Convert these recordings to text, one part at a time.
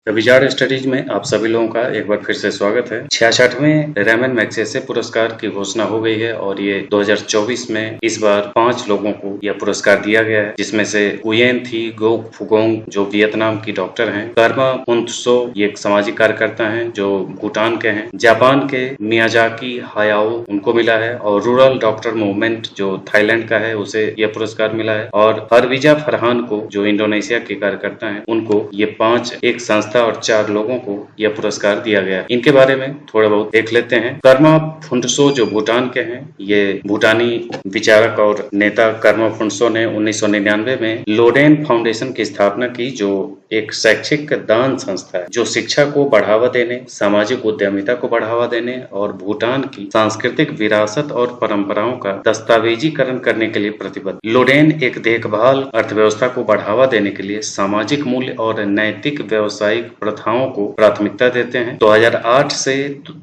Wizard studies में आप सभी लोगों का एक बार फिर से स्वागत है। 66वें रेमन मैग्सेसे पुरस्कार की घोषणा हो गई है और ये 2024 में इस बार 5 लोगों को यह पुरस्कार दिया गया है, जिसमें से गुयेन थी गोक फुगोंग जो वियतनाम की डॉक्टर हैं, कर्मा फुंत्सो ये एक सामाजिक कार्यकर्ता हैं जो भूटान के हैं, जापान के मियाजाकी हायाओ उनको मिला है और रूरल डॉक्टर मूवमेंट जो थाईलैंड का है उसे यह पुरस्कार मिला है और फरवीजा फरहान को जो इंडोनेशिया के कार्यकर्ता हैं उनको ये 5 एक संस्था और 4 लोगों को यह पुरस्कार दिया गया। इनके बारे में थोड़ा बहुत देख लेते हैं। कर्मा फुंत्सो जो भूटान के हैं, ये भूटानी विचारक और नेता कर्मा फुंत्सो ने 1999 में लोडेन फाउंडेशन की स्थापना की, जो एक शैक्षिक दान संस्था है जो शिक्षा को बढ़ावा देने, सामाजिक उद्यमिता को बढ़ावा देने और भूटान की सांस्कृतिक विरासत और परंपराओं का दस्तावेजीकरण करने के लिए प्रतिबद्ध। लोडेन एक देखभाल अर्थव्यवस्था को बढ़ावा देने के लिए सामाजिक मूल्य और नैतिक व्यावसायिक प्रथाओं को प्राथमिकता देते हैं। 2008 से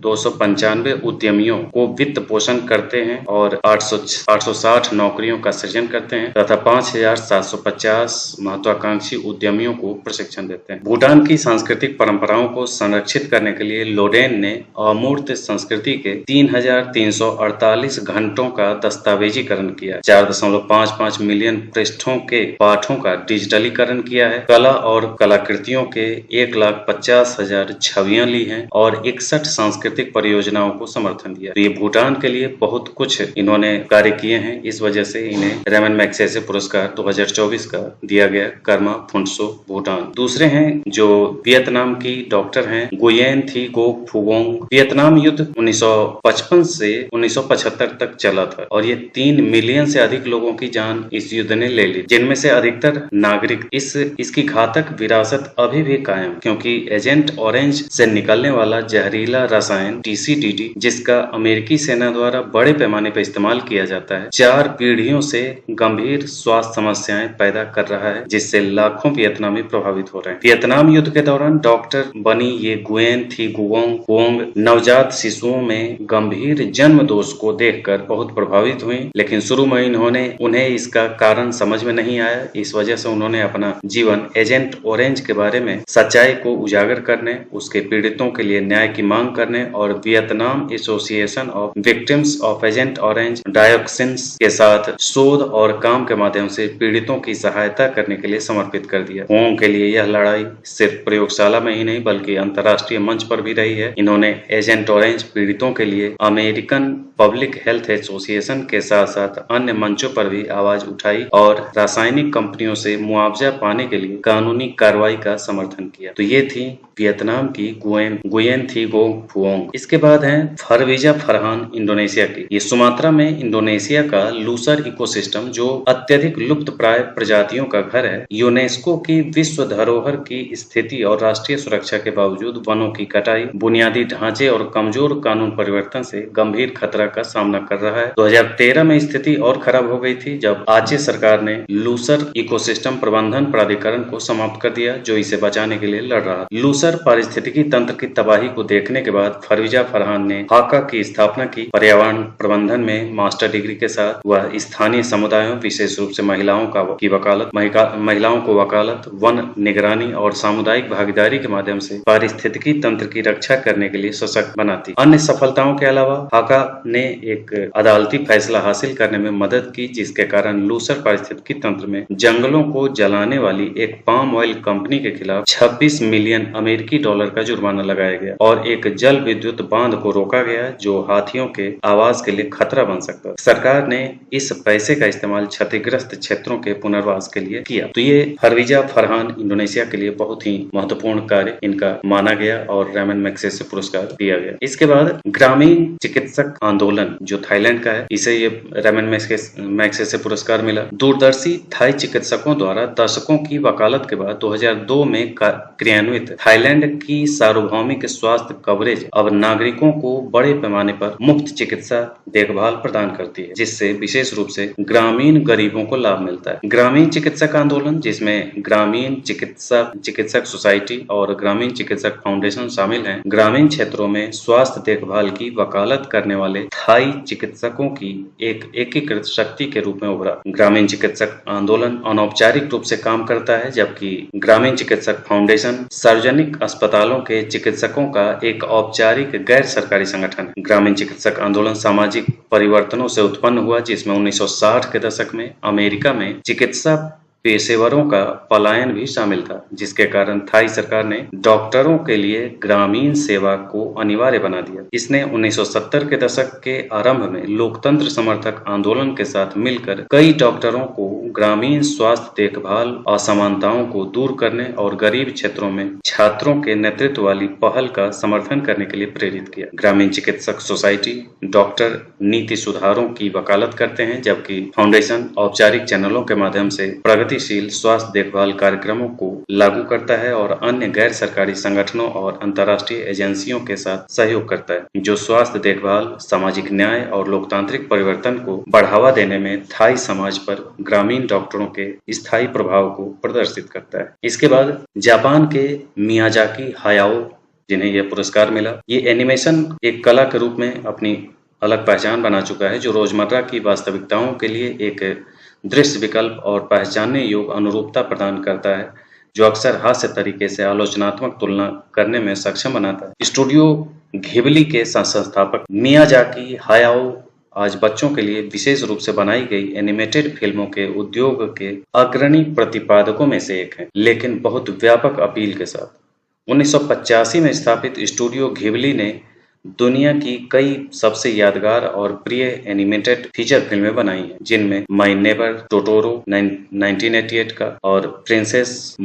295 उद्यमियों को वित्त पोषण करते हैं और 860 नौकरियों का सृजन करते हैं तथा 5750 महत्वाकांक्षी उद्यमियों को प्रशिक्षण देते हैं। भूटान की सांस्कृतिक परंपराओं को संरक्षित करने के लिए लोडेन ने अमूर्त संस्कृति के 3348 घंटों का दस्तावेजीकरण किया, 4.55 मिलियन पृष्ठों के पाठों का डिजिटलीकरण किया है, कला और कलाकृतियों के 1,50,000 छवियां ली हैं और 61 सांस्कृतिक परियोजनाओं को समर्थन दिया। तो ये भूटान के लिए बहुत कुछ इन्होंने कार्य किए हैं, इस वजह से इन्हें रेमन मैग्सेसे पुरस्कार 2024 का दिया गया। कर्मा फुंत्सो भूटान। दूसरे हैं जो वियतनाम की डॉक्टर हैं, गुयेन थी गोक फुगोंग। वियतनाम युद्ध 1955 से 1975 तक चला था और ये 3 मिलियन से अधिक लोगों की जान इस युद्ध ने ले ली, जिनमें से अधिकतर नागरिक। इसकी घातक विरासत अभी भी कायम, क्योंकि एजेंट ऑरेंज से निकलने वाला जहरीला रसायन TCDD, जिसका अमेरिकी सेना द्वारा बड़े पैमाने पर इस्तेमाल किया जाता है, 4 पीढ़ियों से गंभीर स्वास्थ्य समस्याएं पैदा कर रहा है, जिससे लाखों वियतनामी प्रभावित हो रहे हैं। वियतनाम युद्ध के दौरान डॉक्टर बनी ये गुयेन थी गुओंग नवजात शिशुओं में गंभीर जन्म दोष को देखकर बहुत प्रभावित हुई, लेकिन शुरू में उन्हें इसका कारण समझ में नहीं आया। इस वजह से उन्होंने अपना जीवन एजेंट ऑरेंज के बारे में सच्चाई को उजागर करने, उसके पीड़ितों के लिए न्याय की मांग करने और Vietnam association of victims of agent orange dioxins के साथ शोध और काम के माध्यम से पीड़ितों की सहायता करने के लिए समर्पित कर दिया। होंग के लिए यह लड़ाई सिर्फ प्रयोगशाला में ही नहीं बल्कि अंतर्राष्ट्रीय मंच पर भी रही है। इन्होंने एजेंट ऑरेंज पीड़ितों के लिए अमेरिकन पब्लिक हेल्थ एसोसिएशन के साथ साथ अन्य मंचों पर भी आवाज उठाई और रासायनिक कंपनियों से मुआवजा पाने के लिए कानूनी कार्रवाई का समर्थन किया। तो ये थी वियतनाम की गुयेन थी गोक फुगोंग। इसके बाद है फरवीजा फरहान इंडोनेशिया की। ये सुमात्रा में इंडोनेशिया का लूसर इकोसिस्टम जो अत्यधिक लुप्त प्राय प्रजातियों का घर है, यूनेस्को की विश्व धरोहर की स्थिति और राष्ट्रीय सुरक्षा के बावजूद वनों की कटाई, बुनियादी ढांचे और कमजोर कानून परिवर्तन से गंभीर खतरा का सामना कर रहा है। 2013 में स्थिति और खराब हो गई थी जब आचे सरकार ने लूसर इकोसिस्टम प्रबंधन प्राधिकरण को समाप्त कर दिया, जो इसे बचाने के लिए लड़ रहा था। लूसर पारिस्थितिकी तंत्र की तबाही को देखने के बाद फरवीजा फरहान ने हाका की स्थापना की। पर्यावरण प्रबंधन में मास्टर डिग्री के साथ वह स्थानीय समुदायों, विशेष रूप से महिलाओं को वकालत, वन निगरानी और सामुदायिक भागीदारी के माध्यम से पारिस्थितिकी तंत्र की रक्षा करने के लिए सशक्त बनाती। अन्य सफलताओं के अलावा हाका ने एक अदालती फैसला हासिल करने में मदद की, जिसके कारण लूसर पारिस्थितिकी तंत्र में जंगलों को जलाने वाली एक पाम ऑयल कंपनी के खिलाफ 26 मिलियन अमेरिकी डॉलर का जुर्माना लगाया गया और एक जल विद्युत बांध को रोका गया जो हाथियों के आवास के लिए खतरा बन सकता। सरकार ने इस पैसे का इस्तेमाल क्षतिग्रस्त क्षेत्रों के पुनर्वास के लिए किया। तो ये फरवीजा फरहान इंडोनेशिया के लिए बहुत ही महत्वपूर्ण कार्य इनका माना गया और रेमन मैग्सेसे पुरस्कार दिया गया। इसके बाद ग्रामीण चिकित्सक आंदोलन जो थाईलैंड का है, इसे ये रेमन मैग्सेसे पुरस्कार मिला। दूरदर्शी थाई चिकित्सकों द्वारा दशकों की वकालत के बाद 2002 में क्रियान्वित थाईलैंड की सार्वभौमिक स्वास्थ्य कवरेज अब नागरिकों को बड़े पैमाने पर मुफ्त चिकित्सा देखभाल प्रदान करती है, जिससे विशेष रूप से ग्रामीण गरीबों को लाभ मिलता है। ग्रामीण चिकित्सक आंदोलन, जिसमें ग्रामीण चिकित्सक सोसाइटी और ग्रामीण चिकित्सक फाउंडेशन शामिल हैं, ग्रामीण क्षेत्रों में स्वास्थ्य देखभाल की वकालत करने वाले थाई चिकित्सकों की एक एकीकृत शक्ति के रूप में उभरा। ग्रामीण चिकित्सक आंदोलन अनौपचारिक रूप से काम करता है, जबकि ग्रामीण चिकित्सक फाउंडेशन फाउंडेशन सार्वजनिक अस्पतालों के चिकित्सकों का एक औपचारिक गैर सरकारी संगठन है। ग्रामीण चिकित्सक आंदोलन सामाजिक परिवर्तनों से उत्पन्न हुआ, जिसमें 1960 के दशक में अमेरिका में चिकित्सा पेशेवरों का पलायन भी शामिल था, जिसके कारण थाई सरकार ने डॉक्टरों के लिए ग्रामीण सेवा को अनिवार्य बना दिया। इसने 1970 के दशक के आरंभ में लोकतंत्र समर्थक आंदोलन के साथ मिलकर कई डॉक्टरों को ग्रामीण स्वास्थ्य देखभाल असमानताओं को दूर करने और गरीब क्षेत्रों में छात्रों के नेतृत्व वाली पहल का समर्थन करने के लिए प्रेरित किया। ग्रामीण चिकित्सक सोसाइटी डॉक्टर नीति सुधारों की वकालत करते हैं, जबकि फाउंडेशन औपचारिक चैनलों के माध्यम से प्रगतिशील स्वास्थ्य देखभाल कार्यक्रमों को लागू करता है और अन्य गैर सरकारी संगठनों और अंतर्राष्ट्रीय एजेंसियों के साथ सहयोग करता है, जो स्वास्थ्य देखभाल, सामाजिक न्याय और लोकतांत्रिक परिवर्तन को बढ़ावा देने में थाई समाज पर ग्रामीण डॉक्टरों के स्थायी प्रभाव को प्रदर्शित करता है। इसके बाद जापान के मियाजाकी हायाओ, जिन्हें यह पुरस्कार मिला, ये एनिमेशन एक कला के रूप में अपनी अलग पहचान बना चुका है, जो रोजमर्रा की वास्तविकताओं के लिए एक दृश्य विकल्प और पहचानने योग्य अनुरूपता प्रदान करता है, जो अक्सर हास्य तरीके से आलोचनात्मक तुलना करने में सक्षम बनाता है। स्टूडियो घिबली के संस्थापक मियाजाकी हायाओ आज बच्चों के लिए विशेष रूप से बनाई गई एनिमेटेड फिल्मों के उद्योग के अग्रणी प्रतिपादकों में से एक हैं, लेकिन बहुत व्यापक अपील के साथ। 1985 में स्थापित स्टूडियो घिबली ने दुनिया की कई सबसे यादगार और प्रिय एनिमेटेड फीचर फिल्में बनाई हैं, जिनमें माय नेबर टोटोरो 1988 का और प्रिंसेस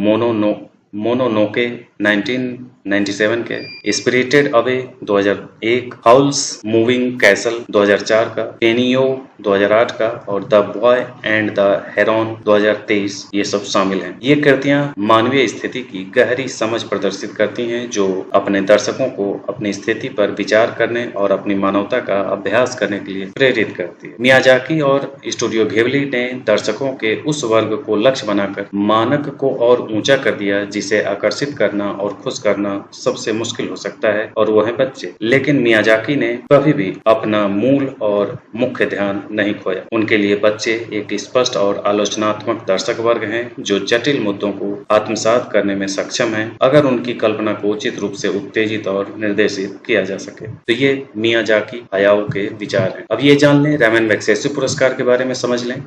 मोनोनोके 1997 के, spirited away 2001, Howl's moving castle 2004 का, पेनियो 2008 का और the boy and the Heron 2023 ये सब शामिल हैं। ये कृतियां मानवीय स्थिति की गहरी समझ प्रदर्शित करती हैं, जो अपने दर्शकों को अपनी स्थिति पर विचार करने और अपनी मानवता का अभ्यास करने के लिए प्रेरित करती है। मियाजाकी और स्टूडियो घिबली ने दर्शकों के उस वर्ग को लक्ष्य बनाकर मानक को और ऊंचा कर दिया जिसे आकर्षित करना और खुश करना सबसे मुश्किल हो सकता है, और वो है बच्चे। लेकिन मियाजाकी ने कभी भी अपना मूल और मुख्य ध्यान नहीं खोया। उनके लिए बच्चे एक स्पष्ट और आलोचनात्मक दर्शक वर्ग हैं, जो जटिल मुद्दों को आत्मसात करने में सक्षम हैं, अगर उनकी कल्पना को उचित रूप से उत्तेजित और निर्देशित किया जा सके। तो ये मियाजाकी हायाओ के विचार हैं। अब ये जान लें, रैमन मैग्सेसे पुरस्कार के बारे में समझ लें।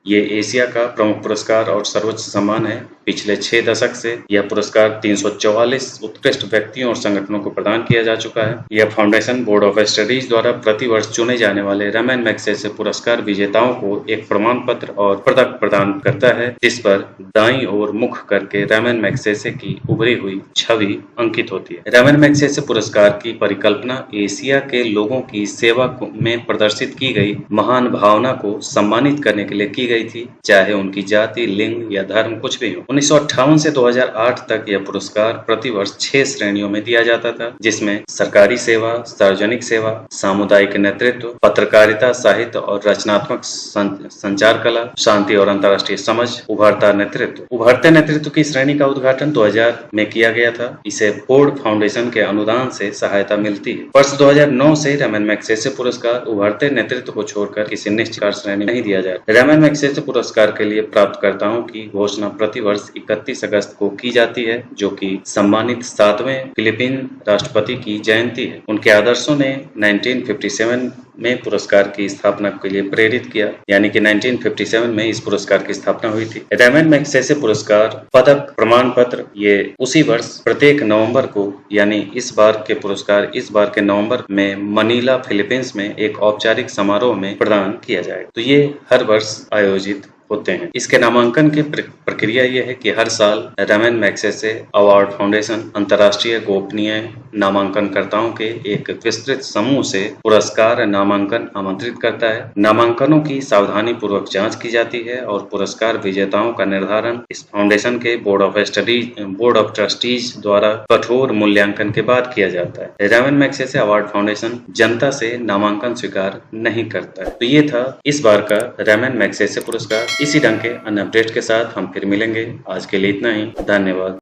ये एशिया का प्रमुख पुरस्कार और सर्वोच्च सम्मान है। पिछले 6 दशक से यह पुरस्कार 344 उत्कृष्ट व्यक्तियों और संगठनों को प्रदान किया जा चुका है। यह फाउंडेशन बोर्ड ऑफ स्टडीज द्वारा प्रतिवर्ष चुने जाने वाले रैमन मैग्सेसे पुरस्कार विजेताओं को एक प्रमाण पत्र और पदक प्रदान करता है, जिस पर दाईं ओर मुख करके रैमन मैग्सेसे की उभरी हुई छवि अंकित होती है। रैमन मैग्सेसे पुरस्कार की परिकल्पना एशिया के लोगों की सेवा में प्रदर्शित की गई महान भावना को सम्मानित करने के लिए की गई थी, चाहे उनकी जाति, लिंग या धर्म कुछ भी हो। 1958 से 2008 तक यह पुरस्कार प्रतिवर्ष 6 श्रेणियों में दिया जाता था, जिसमें सरकारी सेवा, सार्वजनिक सेवा, सामुदायिक नेतृत्व, पत्रकारिता, साहित्य और रचनात्मक संचार कला, शांति और अंतर्राष्ट्रीय समझ, उभरता नेतृत्व। उभरते नेतृत्व की श्रेणी का उद्घाटन 2000 में किया गया था। इसे फोर्ड फाउंडेशन के अनुदान से सहायता मिलती है। वर्ष 2009 से रैमन मैग्सेसे पुरस्कार उभरते नेतृत्व को छोड़कर किसी निश्चित श्रेणी नहीं दिया जाता। रैमन मैग्सेसे पुरस्कार के लिए प्राप्तकर्ताओं की घोषणा प्रतिवर्ष 31 अगस्त को की जाती है, जो कि सम्मानित 7वें फिलीपीन राष्ट्रपति की जयंती है। उनके आदर्शों ने 1957 में पुरस्कार की स्थापना के लिए प्रेरित किया, यानी कि 1957 में इस पुरस्कार की स्थापना हुई थी। रैमन मैग्सेसे पुरस्कार पदक प्रमाण पत्र ये उसी वर्ष प्रत्येक नवंबर को, यानी इस बार के नवंबर में मनीला फिलीपींस में एक औपचारिक समारोह में प्रदान किया जाएगा। तो ये हर वर्ष आयोजित होते हैं। इसके नामांकन की प्रक्रिया यह है कि हर साल रैमन मैग्सेसे अवार्ड फाउंडेशन अंतर्राष्ट्रीय गोपनीय नामांकनकर्ताओं के एक विस्तृत समूह से पुरस्कार नामांकन आमंत्रित करता है। नामांकनों की सावधानी पूर्वक जांच की जाती है और पुरस्कार विजेताओं का निर्धारण इस फाउंडेशन के बोर्ड ऑफ ट्रस्टीज द्वारा कठोर मूल्यांकन के बाद किया जाता है। रैमन मैग्सेसे अवार्ड फाउंडेशन जनता से नामांकन स्वीकार नहीं करता है। तो ये था इस बार का रैमन मैग्सेसे पुरस्कार। इसी ढंग के अन्य अपडेट के साथ हम फिर मिलेंगे। आज के लिए इतना ही। धन्यवाद।